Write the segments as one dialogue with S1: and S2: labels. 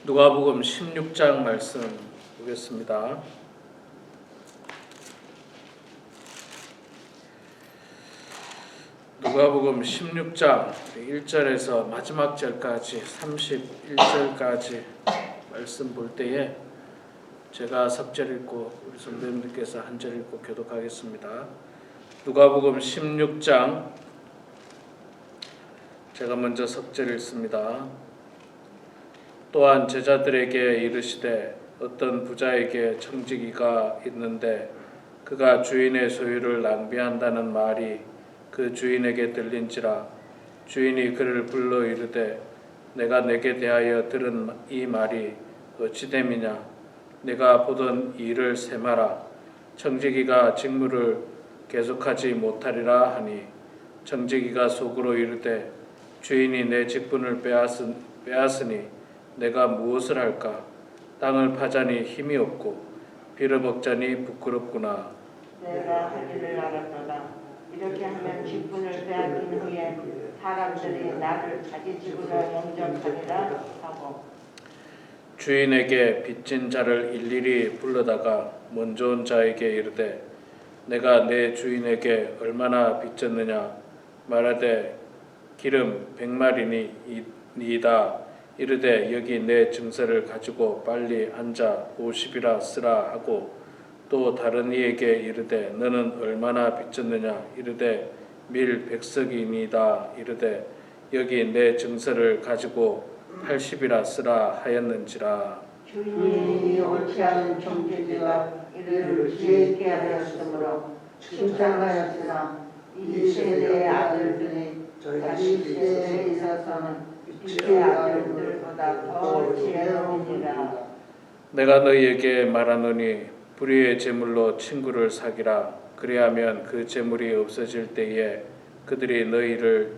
S1: 누가복음 16장 말씀 보겠습니다. 누가복음 16장 1절에서 마지막 절까지 31절까지 말씀 볼 때에 제가 석절 읽고 우리 선배님들께서 한 절 읽고 교독하겠습니다. 누가복음 16장 제가 먼저 석절 읽습니다. 또한 제자들에게 이르시되 어떤 부자에게 청지기가 있는데 그가 주인의 소유를 낭비한다는 말이 그 주인에게 들린지라. 주인이 그를 불러 이르되 내가 내게 대하여 들은 이 말이 어찌 됨이냐. 내가 보던 일을 세마라. 청지기가 직무를 계속하지 못하리라 하니 청지기가 속으로 이르되 주인이 내 직분을 빼앗으니 내가 무엇을 할까? 땅을 파자니 힘이 없고 빌어먹자니 부끄럽구나.
S2: 내가 하기를 알았도다. 이렇게 하면 직분을 빼앗긴 후에 사람들이 나를 자기 집으로 영접하리라 하고
S1: 주인에게 빚진 자를 일일이 불러다가 먼저 온 자에게 이르되 내가 내 주인에게 얼마나 빚졌느냐. 말하되 기름 100마리니이다. 이르되 여기 내 증서를 가지고 빨리 앉아 50이라 쓰라 하고 또 다른 이에게 이르되 너는 얼마나 빚졌느냐. 이르되 밀 100석이니이다. 이르되 여기 내 증서를 가지고 80이라 쓰라 하였는지라.
S2: 주인이 옳지 않은 청지기가 이를 지혜 있게 하였으므로 칭찬하였으나 이 세대의 아들들이 자기 세대에 있어서는 이의 아들들보다 더 지혜로우니라.
S1: 내가 너희에게 말하노니 불의의 재물로 친구를 사기라. 그리하면 그 재물이 없어질 때에 그들이 너희를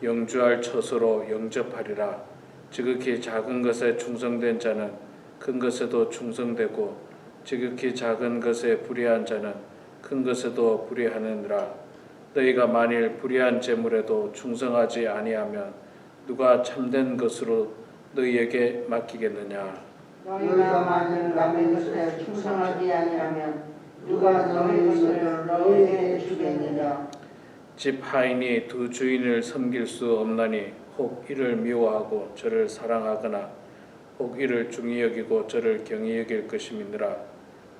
S1: 영주할 처소로 영접하리라. 지극히 작은 것에 충성된 자는 큰 것에도 충성되고 지극히 작은 것에 불의한 자는 큰 것에도 불의하느니라. 너희가 만일 불의한 재물에도 충성하지 아니하면 누가 참된 것으로 너희에게 맡기겠느냐.
S2: 너희가 만일 남의 것에 충성하지 아니하면 누가 너희 것을 너희에게 주겠느냐.
S1: 집 하인이 두 주인을 섬길 수 없나니 혹 이를 미워하고 저를 사랑하거나 혹 이를 중히 여기고 저를 경히 여길 것임이니라.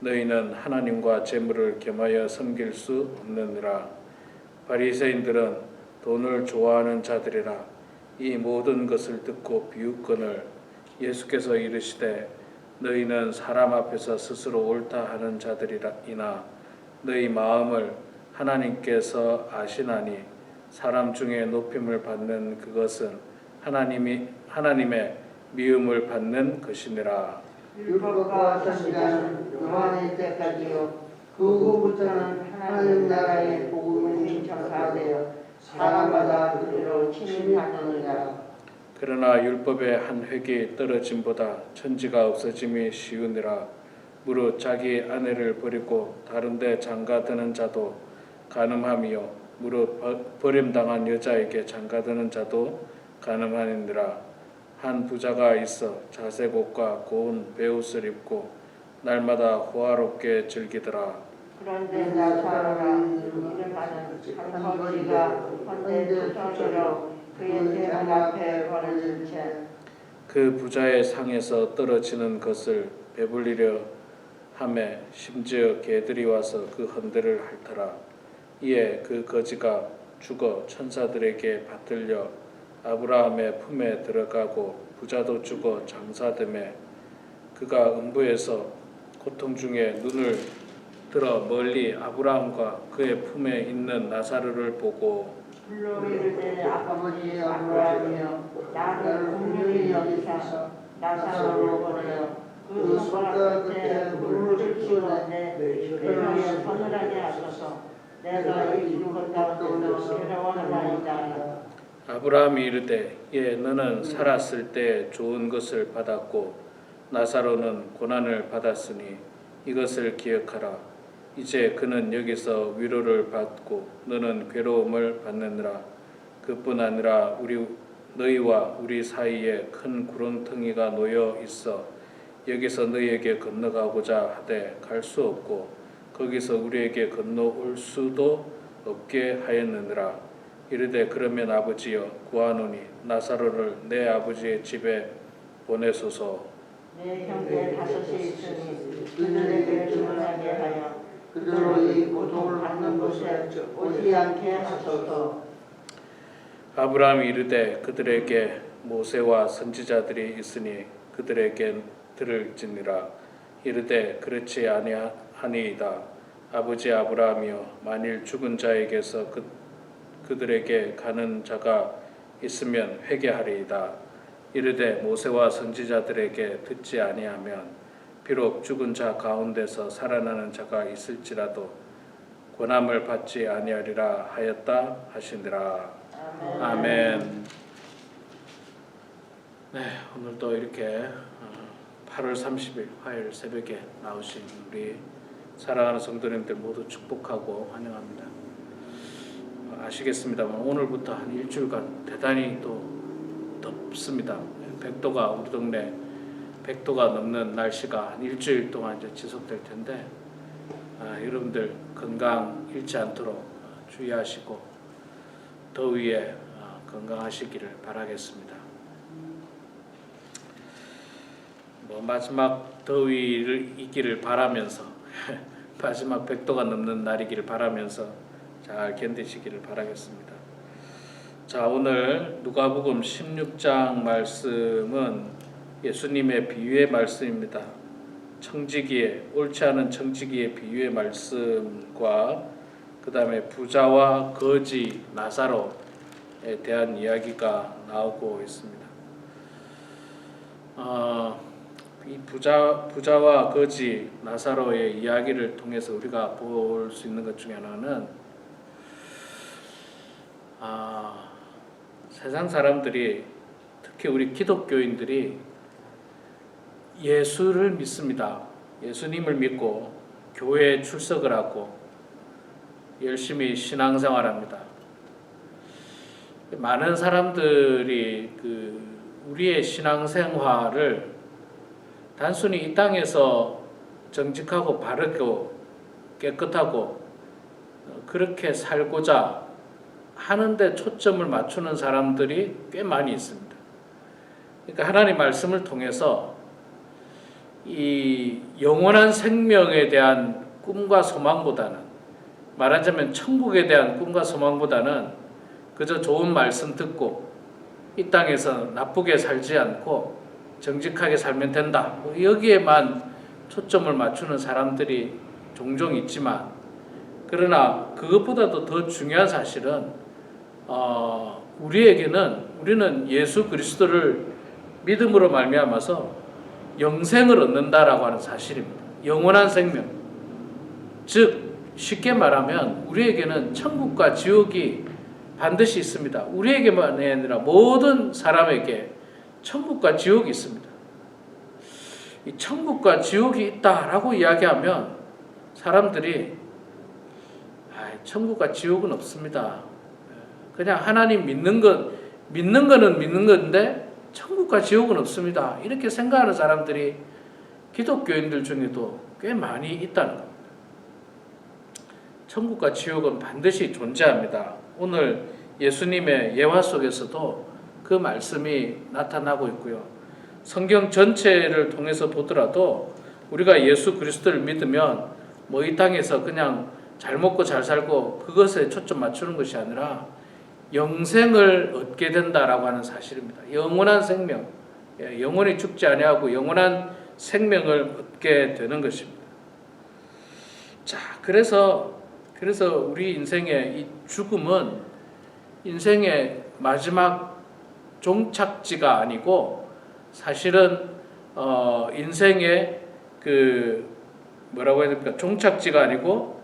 S1: 너희는 하나님과 재물을 겸하여 섬길 수 없느니라. 바리새인들은 돈을 좋아하는 자들이라. 이 모든 것을 듣고 비웃거늘 예수께서 이르시되 너희는 사람 앞에서 스스로 옳다 하는 자들이나 너희 마음을 하나님께서 아시나니 사람 중에 높임을 받는 그것은 하나님의 미움을 받는 것이니라.
S2: 율법과 선지자는 요한의 때까지요 그 후부터는 하나님 나라의 복음을 신청하되어 사람마다 그대로 침입하느니라.
S1: 그러나 율법의 한 획이 떨어짐보다 천지가 없어짐이 쉬우니라. 무릇 자기 아내를 버리고 다른 데 장가드는 자도 간음함이요 무릇 버림당한 여자에게 장가드는 자도 간음하니라. 한 부자가 있어 자색 옷과 고운 베옷을 입고 날마다 호화롭게 즐기더라.
S2: 그런데 나사로라 이름하는 한 거지가 헌데 투성이로 그의 대문 앞에 버려진 채
S1: 그 부자의 상에서 떨어지는 것을 배불리려 하매 심지어 개들이 와서 그 헌대를 핥더라. 이에 그 거지가 죽어 천사들에게 받들려 아브라함의 품에 들어가고 부자도 죽어 장사되매 그가 음부에서 고통 중에 눈을 들어 멀리 아브라함과 그의 품에 있는 나사로를 보고
S2: 불러 이르되 아버지 아브라함이여 나를 긍휼히 여기사 나사로를 보내어 그 손가락 끝에 물을 끼우는데 그를 서늘하게 하소서. 내가 이 죽은 가운데서 괴로워하나이다.
S1: 아브라함이 이르되 너는 살았을 때 좋은 것을 받았고 나사로는 고난을 받았으니 이것을 기억하라. 이제 그는 여기서 위로를 받고 너는 괴로움을 받느니라. 그뿐 아니라 너희와 우리 사이에 큰 구렁텅이가 놓여 있어 여기서 너희에게 건너가고자 하되 갈 수 없고 거기서 우리에게 건너올 수도 없게 하였느니라. 이르되 그러면 아버지여 구하노니 나사로를 내 아버지의 집에 보내소서.
S2: 내 형제 다섯이 있으니 그들에게 주문하게 하여 그들로 이 고통을 받는 곳에 오지 않게 하소서.
S1: 아브라함이 이르되 그들에게 모세와 선지자들이 있으니 그들에게 들을지니라. 이르되 그렇지 아니하니이다. 아버지 아브라함이여 만일 죽은 자에게서 그들에게 가는 자가 있으면 회개하리이다. 이르되 모세와 선지자들에게 듣지 아니하면 비록 죽은 자 가운데서 살아나는 자가 있을지라도 권함을 받지 아니하리라 하였다 하시니라. 아멘. 네, 오늘도 이렇게 8월 30일 화요일 새벽에 나오신 우리 사랑하는 성도님들 모두 축복하고 환영합니다. 아시겠습니다만 오늘부터 한 일주일간 대단히 또 덥습니다. 100도가 우리 동네 100도가 넘는 날씨가 한 일주일 동안 이제 지속될 텐데 여러분들 건강 잃지 않도록 주의하시고 더위에 건강하시기를 바라겠습니다. 마지막 더위를 이기를 바라면서 마지막 100도가 넘는 날이기를 바라면서 잘 견디시기를 바라겠습니다. 자, 오늘 누가복음 16장 말씀은 예수님의 비유의 말씀입니다. 청지기의 옳지 않은 청지기의 비유의 말씀과 그 다음에 부자와 거지 나사로에 대한 이야기가 나오고 있습니다. 이 부자와 거지 나사로의 이야기를 통해서 우리가 볼 수 있는 것 중에 하나는 세상 사람들이 특히 우리 기독교인들이 예수를 믿습니다. 예수님을 믿고 교회에 출석을 하고 열심히 신앙생활합니다. 많은 사람들이 우리의 신앙생활을 단순히 이 땅에서 정직하고 바르고 깨끗하고 그렇게 살고자 하는데 초점을 맞추는 사람들이 꽤 많이 있습니다. 그러니까 하나님 말씀을 통해서 이 영원한 생명에 대한 꿈과 소망보다는, 말하자면 천국에 대한 꿈과 소망보다는 그저 좋은 말씀 듣고 이 땅에서 나쁘게 살지 않고 정직하게 살면 된다, 여기에만 초점을 맞추는 사람들이 종종 있지만, 그러나 그것보다도 더 중요한 사실은 우리는 예수 그리스도를 믿음으로 말미암아서 영생을 얻는다라고 하는 사실입니다. 영원한 생명. 즉 쉽게 말하면 우리에게는 천국과 지옥이 반드시 있습니다. 우리에게만이 아니라 모든 사람에게 천국과 지옥이 있습니다. 이 천국과 지옥이 있다라고 이야기하면 사람들이 천국과 지옥은 없습니다. 그냥 하나님 믿는 거는 믿는 건데 천국과 지옥은 없습니다. 이렇게 생각하는 사람들이 기독교인들 중에도 꽤 많이 있다는 겁니다. 천국과 지옥은 반드시 존재합니다. 오늘 예수님의 예화 속에서도 그 말씀이 나타나고 있고요. 성경 전체를 통해서 보더라도 우리가 예수 그리스도를 믿으면 이 땅에서 그냥 잘 먹고 잘 살고 그것에 초점 맞추는 것이 아니라 영생을 얻게 된다라고 하는 사실입니다. 영원한 생명, 영원히 죽지 아니하고 영원한 생명을 얻게 되는 것입니다. 자, 그래서 우리 인생의 이 죽음은 인생의 마지막 종착지가 아니고 사실은 인생의 뭐라고 해야 됩니까? 종착지가 아니고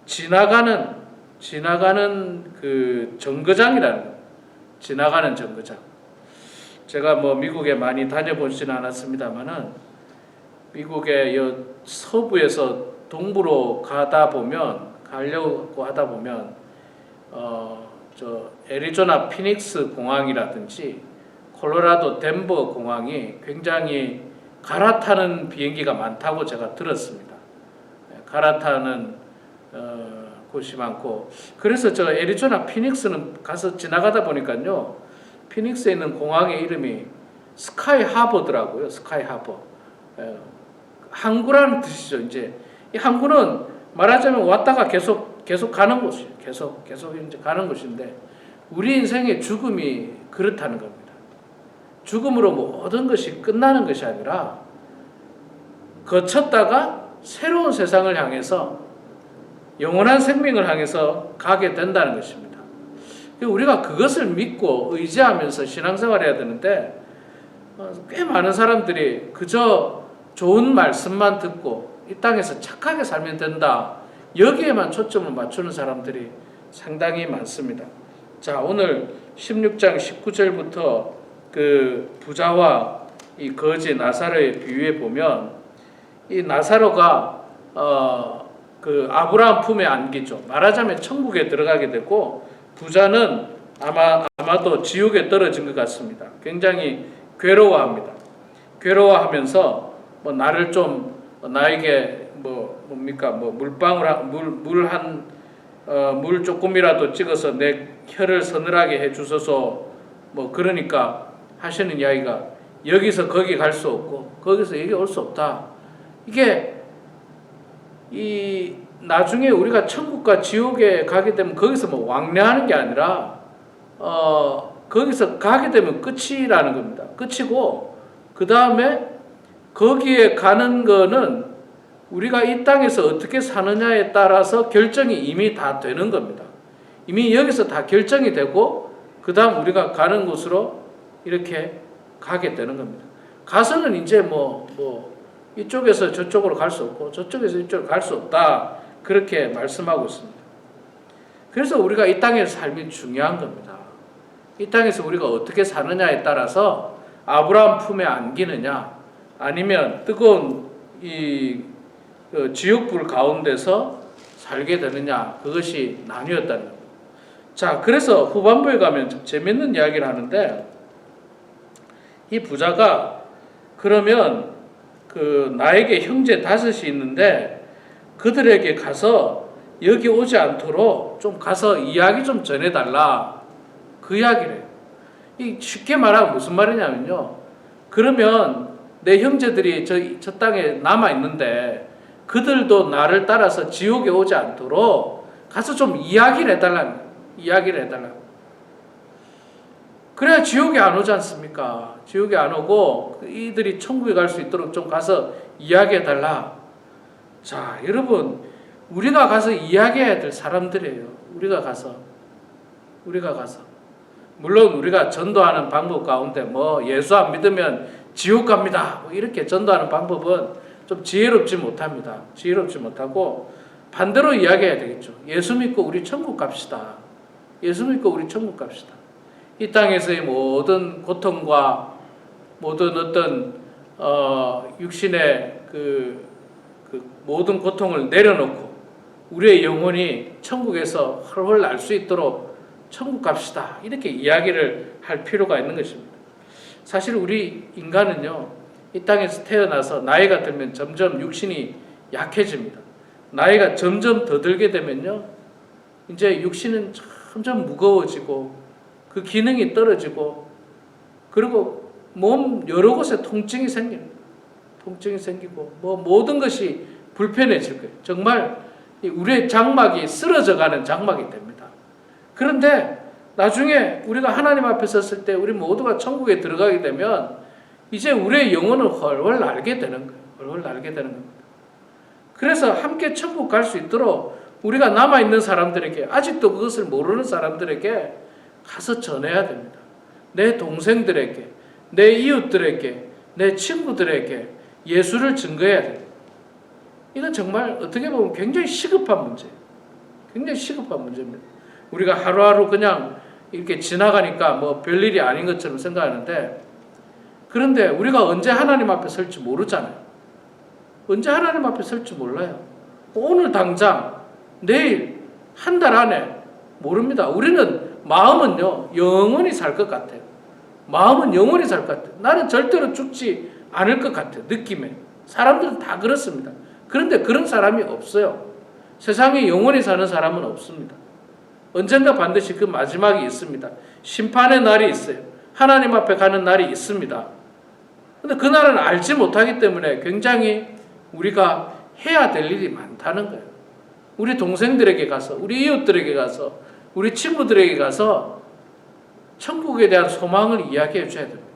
S1: 지나가는 정거장이라는 거예요. 지나가는 정거장. 제가 미국에 많이 다녀보지는 않았습니다만은 미국의 서부에서 동부로 가려고 하다 보면 저 애리조나 피닉스 공항이라든지 콜로라도 덴버 공항이 굉장히 갈아타는 비행기가 많다고 제가 들었습니다. 갈아타는 곳이 많고, 그래서 저 애리조나 피닉스는 가서 지나가다 보니까요, 피닉스에 있는 공항의 이름이 스카이 하버더라고요. 스카이 하버. 항구라는 뜻이죠. 이제 이 항구는 말하자면 왔다가 계속 가는 곳이에요. 계속 이제 가는 곳인데, 우리 인생의 죽음이 그렇다는 겁니다. 죽음으로 모든 것이 끝나는 것이 아니라 거쳤다가 새로운 세상을 향해서 영원한 생명을 향해서 가게 된다는 것입니다. 우리가 그것을 믿고 의지하면서 신앙생활을 해야 되는데, 꽤 많은 사람들이 그저 좋은 말씀만 듣고 이 땅에서 착하게 살면 된다, 여기에만 초점을 맞추는 사람들이 상당히 많습니다. 자, 오늘 16장 19절부터 그 부자와 이 거지 나사로의 비유에 보면, 이 나사로가 그 아브라함 품에 안기죠. 말하자면 천국에 들어가게 되고, 부자는 아마도 지옥에 떨어진 것 같습니다. 굉장히 괴로워합니다. 괴로워하면서 뭐 나를 좀 나에게 뭡니까 물방울 물 조금이라도 찍어서 내 혀를 서늘하게 해 주소서, 그러니까 하시는 이야기가, 여기서 거기 갈 수 없고 거기서 여기 올 수 없다. 이게 이 나중에 우리가 천국과 지옥에 가게 되면 거기서 왕래하는 게 아니라 거기서 가게 되면 끝이라는 겁니다. 끝이고, 그 다음에 거기에 가는 거는 우리가 이 땅에서 어떻게 사느냐에 따라서 결정이 이미 다 되는 겁니다. 이미 여기서 다 결정이 되고, 그 다음 우리가 가는 곳으로 이렇게 가게 되는 겁니다. 가서는 이제 이쪽에서 저쪽으로 갈 수 없고 저쪽에서 이쪽으로 갈 수 없다, 그렇게 말씀하고 있습니다. 그래서 우리가 이 땅에서 삶이 중요한 겁니다. 이 땅에서 우리가 어떻게 사느냐에 따라서 아브라함 품에 안기느냐, 아니면 뜨거운 이 지옥불 가운데서 살게 되느냐, 그것이 나뉘었다는 겁니다. 자, 그래서 후반부에 가면 좀 재밌는 이야기를 하는데, 이 부자가 그러면 나에게 형제 5이 있는데 그들에게 가서 여기 오지 않도록 좀 가서 이야기 좀 전해달라, 그 이야기를 해요. 이 쉽게 말하면 무슨 말이냐면요, 그러면 내 형제들이 저 땅에 남아있는데 그들도 나를 따라서 지옥에 오지 않도록 가서 좀 이야기를 해달라. 그래야 지옥에 안 오지 않습니까? 지옥에 안 오고 이들이 천국에 갈 수 있도록 좀 가서 이야기해달라. 자, 여러분, 우리가 가서 이야기해야 될 사람들이에요. 우리가 가서. 물론 우리가 전도하는 방법 가운데 예수 안 믿으면 지옥 갑니다, 이렇게 전도하는 방법은 좀 지혜롭지 못하고, 반대로 이야기해야 되겠죠. 예수 믿고 우리 천국 갑시다. 이 땅에서의 모든 고통과 모든 어떤 육신의 그 모든 고통을 내려놓고 우리의 영혼이 천국에서 훨훨 날 수 있도록 천국 갑시다, 이렇게 이야기를 할 필요가 있는 것입니다. 사실 우리 인간은요, 이 땅에서 태어나서 나이가 들면 점점 육신이 약해집니다. 나이가 점점 더 들게 되면요, 이제 육신은 점점 무거워지고 그 기능이 떨어지고, 그리고 몸 여러 곳에 통증이 생기고 모든 것이 불편해질 거예요. 정말 우리의 장막이 쓰러져가는 장막이 됩니다. 그런데 나중에 우리가 하나님 앞에 섰을 때 우리 모두가 천국에 들어가게 되면 이제 우리의 영혼을 훨훨 날게 되는 겁니다. 그래서 함께 천국 갈 수 있도록 우리가 남아있는 사람들에게, 아직도 그것을 모르는 사람들에게 가서 전해야 됩니다. 내 동생들에게, 내 이웃들에게, 내 친구들에게 예수를 증거해야 됩니다. 이건 정말 어떻게 보면 굉장히 시급한 문제입니다. 우리가 하루하루 그냥 이렇게 지나가니까 별일이 아닌 것처럼 생각하는데, 그런데 우리가 언제 하나님 앞에 설지 모르잖아요. 언제 하나님 앞에 설지 몰라요. 오늘 당장, 내일, 한 달 안에 모릅니다. 우리는 마음은요, 영원히 살 것 같아요. 마음은 영원히 살 것 같아요. 나는 절대로 죽지 않을 것 같아요. 느낌에. 사람들은 다 그렇습니다. 그런데 그런 사람이 없어요. 세상에 영원히 사는 사람은 없습니다. 언젠가 반드시 그 마지막이 있습니다. 심판의 날이 있어요. 하나님 앞에 가는 날이 있습니다. 근데 그 날은 알지 못하기 때문에 굉장히 우리가 해야 될 일이 많다는 거예요. 우리 동생들에게 가서, 우리 이웃들에게 가서, 우리 친구들에게 가서 천국에 대한 소망을 이야기해 줘야 됩니다.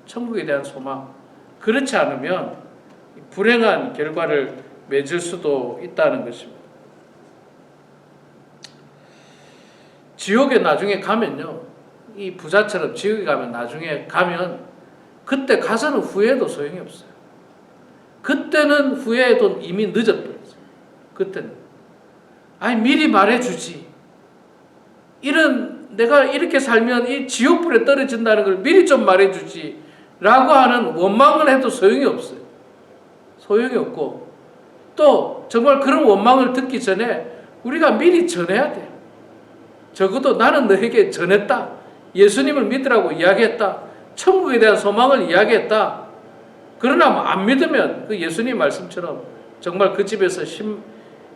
S1: 천국에 대한 소망. 그렇지 않으면 불행한 결과를 맺을 수도 있다는 것입니다. 지옥에 나중에 가면요, 이 부자처럼 지옥에 가면 나중에 가면 그때 가서는 후회해도 소용이 없어요. 그때는 후회해도 이미 늦어버렸어요. 그때는 아니 미리 말해주지. 내가 이렇게 살면 이 지옥불에 떨어진다는 걸 미리 좀 말해주지 라고 하는 원망을 해도 소용이 없어요. 소용이 없고, 또 정말 그런 원망을 듣기 전에 우리가 미리 전해야 돼요. 적어도 나는 너에게 전했다. 예수님을 믿으라고 이야기했다. 천국에 대한 소망을 이야기했다. 그러나 안 믿으면 그 예수님 말씀처럼 정말 그 집에서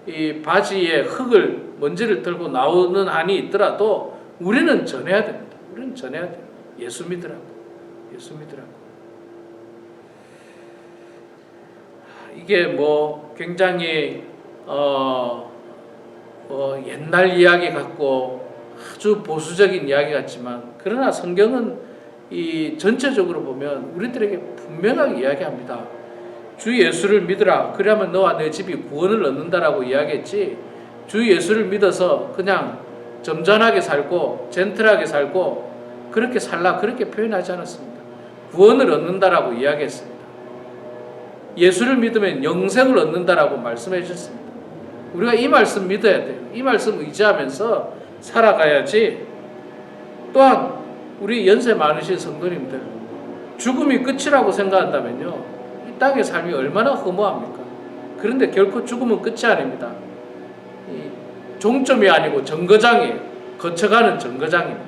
S1: 이 바지에 흙을, 먼지를 들고 나오는 한이 있더라도 우리는 전해야 됩니다. 우리는 전해야 돼요. 예수 믿으라고. 예수 믿으라고. 이게 뭐 굉장히 옛날 이야기 같고 아주 보수적인 이야기 같지만, 그러나 성경은 이 전체적으로 보면 우리들에게 분명하게 이야기합니다. 주 예수를 믿으라. 그러면 너와 내 집이 구원을 얻는다라고 이야기했지, 주 예수를 믿어서 그냥 점잖하게 살고 젠틀하게 살고 그렇게 살라, 그렇게 표현하지 않았습니다. 구원을 얻는다라고 이야기했습니다. 예수를 믿으면 영생을 얻는다라고 말씀해 주셨습니다. 우리가 이 말씀 믿어야 돼요. 이 말씀 의지하면서 살아가야지. 또한 우리 연세 많으신 성도님들, 죽음이 끝이라고 생각한다면요, 이 땅의 삶이 얼마나 허무합니까? 그런데 결코 죽음은 끝이 아닙니다. 종점이 아니고 정거장이에요. 거쳐가는 정거장입니다.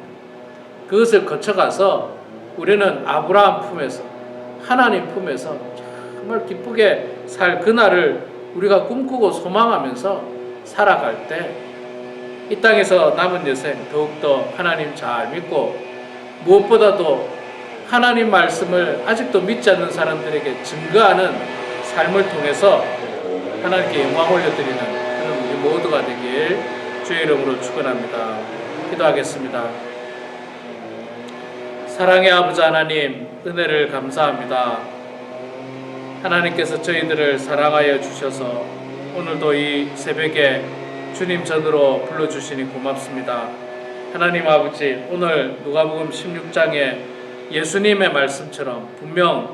S1: 그것을 거쳐가서 우리는 아브라함 품에서, 하나님 품에서 정말 기쁘게 살 그날을 우리가 꿈꾸고 소망하면서 살아갈 때 이 땅에서 남은 여생 더욱더 하나님 잘 믿고, 무엇보다도 하나님 말씀을 아직도 믿지 않는 사람들에게 증거하는 삶을 통해서 하나님께 영광 올려드리는 그런 우리 모두가 되길 주의 이름으로 축원합니다. 기도하겠습니다. 사랑의 아버지 하나님, 은혜를 감사합니다. 하나님께서 저희들을 사랑하여 주셔서 오늘도 이 새벽에 주님 전으로 불러주시니 고맙습니다. 하나님 아버지, 오늘 누가복음 16장에 예수님의 말씀처럼 분명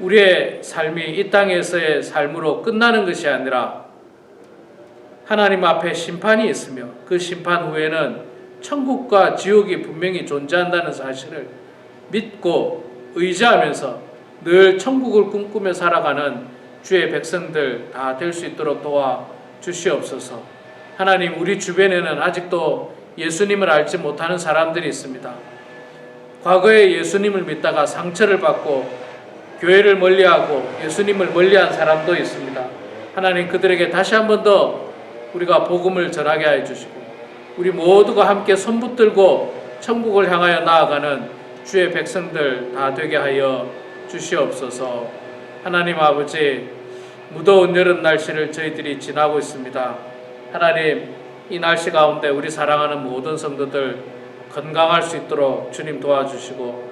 S1: 우리의 삶이 이 땅에서의 삶으로 끝나는 것이 아니라 하나님 앞에 심판이 있으며 그 심판 후에는 천국과 지옥이 분명히 존재한다는 사실을 믿고 의지하면서 늘 천국을 꿈꾸며 살아가는 주의 백성들 다 될 수 있도록 도와 주시옵소서. 하나님, 우리 주변에는 아직도 예수님을 알지 못하는 사람들이 있습니다. 과거에 예수님을 믿다가 상처를 받고 교회를 멀리하고 예수님을 멀리한 사람도 있습니다. 하나님, 그들에게 다시 한 번 더 우리가 복음을 전하게 하여 주시고 우리 모두가 함께 손붙들고 천국을 향하여 나아가는 주의 백성들 다 되게 하여 주시옵소서. 하나님 아버지, 무더운 여름 날씨를 저희들이 지나고 있습니다. 하나님, 이 날씨 가운데 우리 사랑하는 모든 성도들 건강할 수 있도록 주님 도와주시고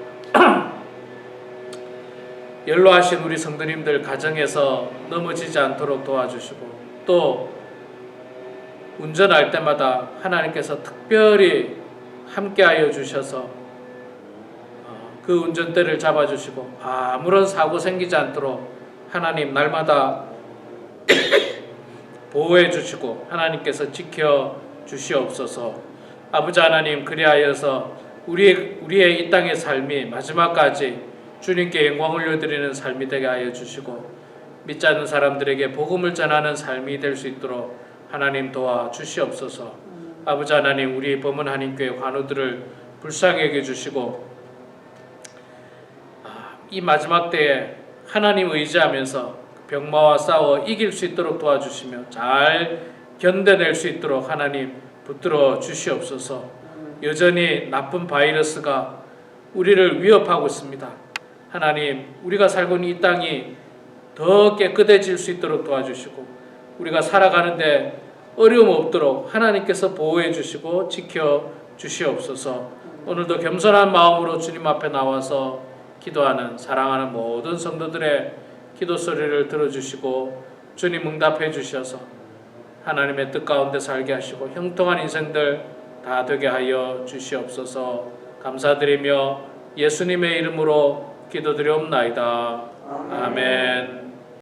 S1: 연로하신 우리 성도님들 가정에서 넘어지지 않도록 도와주시고, 또 운전할 때마다 하나님께서 특별히 함께하여 주셔서 그 운전대를 잡아주시고 아무런 사고 생기지 않도록 하나님 날마다 보호해 주시고 하나님께서 지켜 주시옵소서. 아버지 하나님, 그리하여서 우리의 이 땅의 삶이 마지막까지 주님께 영광 올려드리는 삶이 되게 하여 주시고 믿지 않는 사람들에게 복음을 전하는 삶이 될 수 있도록 하나님 도와 주시옵소서. 아버지 하나님, 우리 범은 한인교회 관우들을 불쌍히 여겨 주시고 이 마지막 때에 하나님 의지하면서 병마와 싸워 이길 수 있도록 도와주시며 잘 견뎌낼 수 있도록 하나님 붙들어 주시옵소서. 여전히 나쁜 바이러스가 우리를 위협하고 있습니다. 하나님, 우리가 살고 있는 이 땅이 더 깨끗해질 수 있도록 도와주시고 우리가 살아가는데 어려움 없도록 하나님께서 보호해 주시고 지켜 주시옵소서. 오늘도 겸손한 마음으로 주님 앞에 나와서 기도하는 사랑하는 모든 성도들의 기도 소리를 들어주시고 주님 응답해 주셔서 하나님의 뜻 가운데 살게 하시고 형통한 인생들 다 되게 하여 주시옵소서. 감사드리며 예수님의 이름으로 기도드리옵나이다. 아멘.